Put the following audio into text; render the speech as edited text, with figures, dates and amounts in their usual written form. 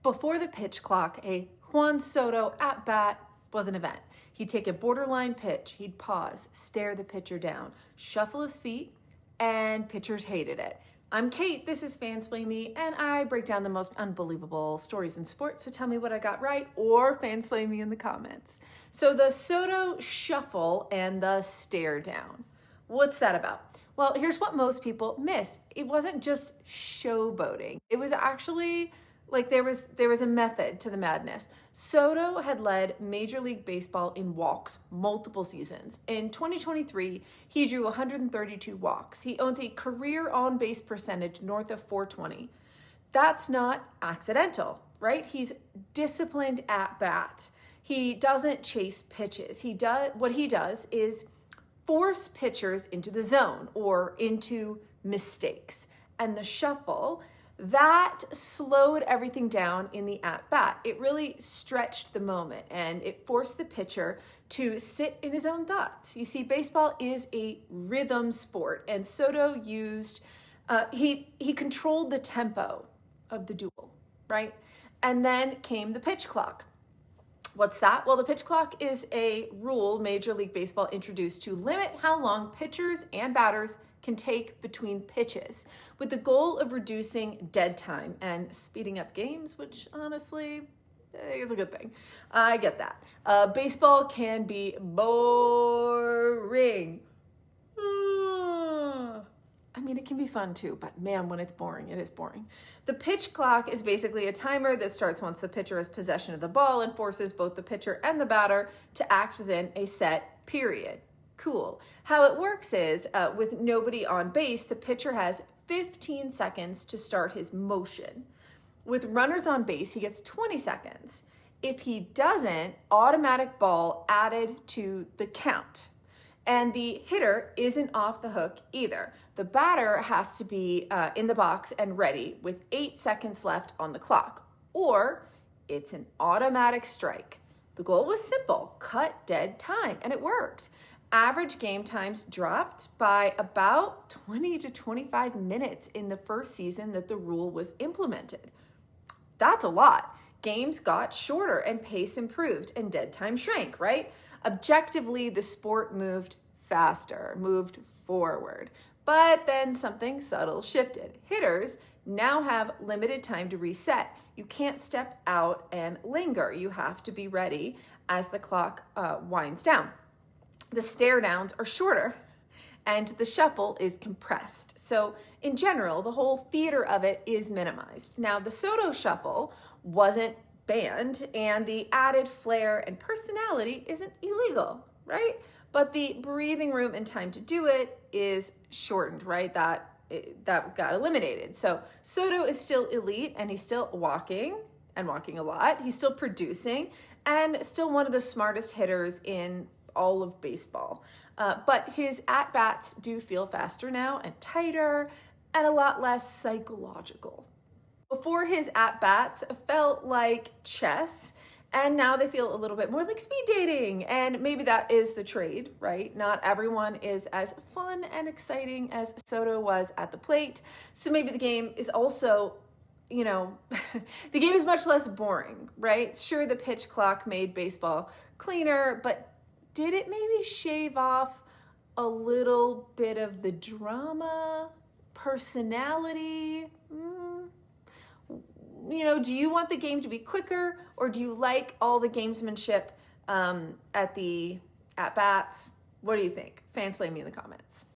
Before the pitch clock, a Juan Soto at-bat was an event. He'd take a borderline pitch, he'd pause, stare the pitcher down, shuffle his feet, and pitchers hated it. I'm Kate, this is Fansplain Me, and I break down the most unbelievable stories in sports, so tell me what I got right or fansplain me in the comments. So the Soto shuffle and the stare down. What's that about? Well, here's what most people miss. It wasn't just showboating. It was actually like there was a method to the madness. Soto had led Major League Baseball in walks multiple seasons. In 2023, he drew 132 walks. He owns a career on-base percentage north of 420. That's not accidental, right? He's disciplined at bat. He doesn't chase pitches. What he does is force pitchers into the zone or into mistakes. And the shuffle, that slowed everything down in the at-bat. It really stretched the moment and it forced the pitcher to sit in his own thoughts. You see, baseball is a rhythm sport, and Soto used, he controlled the tempo of the duel, right? And then came the pitch clock. What's that? Well, the pitch clock is a rule Major League Baseball introduced to limit how long pitchers and batters can take between pitches, with the goal of reducing dead time and speeding up games, which honestly is a good thing. I get that. Baseball can be boring. I mean, it can be fun too, but man, when it's boring, it is boring. The pitch clock is basically a timer that starts once the pitcher has possession of the ball and forces both the pitcher and the batter to act within a set period. Cool. How it works is, with nobody on base, the pitcher has 15 seconds to start his motion. With runners on base, he gets 20 seconds. If he doesn't, automatic ball added to the count. And the hitter isn't off the hook either. The batter has to be in the box and ready with 8 seconds left on the clock, or it's an automatic strike. The goal was simple: cut dead time, and it worked. Average game times dropped by about 20 to 25 minutes in the first season that the rule was implemented. That's a lot. Games got shorter and pace improved and dead time shrank, right? Objectively, the sport moved faster, moved forward. But then something subtle shifted. Hitters now have limited time to reset. You can't step out and linger. You have to be ready as the clock winds down. The stare downs are shorter and the shuffle is compressed. So in general, the whole theater of it is minimized. Now, the Soto shuffle wasn't banned and the added flair and personality isn't illegal, right? But the breathing room and time to do it is shortened, right? That got eliminated. So Soto is still elite and he's still walking and walking a lot. He's still producing and still one of the smartest hitters in all of baseball. But his at-bats do feel faster now and tighter and a lot less psychological. Before, his at-bats felt like chess, and now they feel a little bit more like speed dating. And maybe that is the trade, right? Not everyone is as fun and exciting as Soto was at the plate. So maybe the game is also, the game is much less boring, right? Sure, the pitch clock made baseball cleaner, but did it maybe shave off a little bit of the drama, personality? Do you want the game to be quicker, or do you like all the gamesmanship at bats? What do you think? Fansplain me in the comments.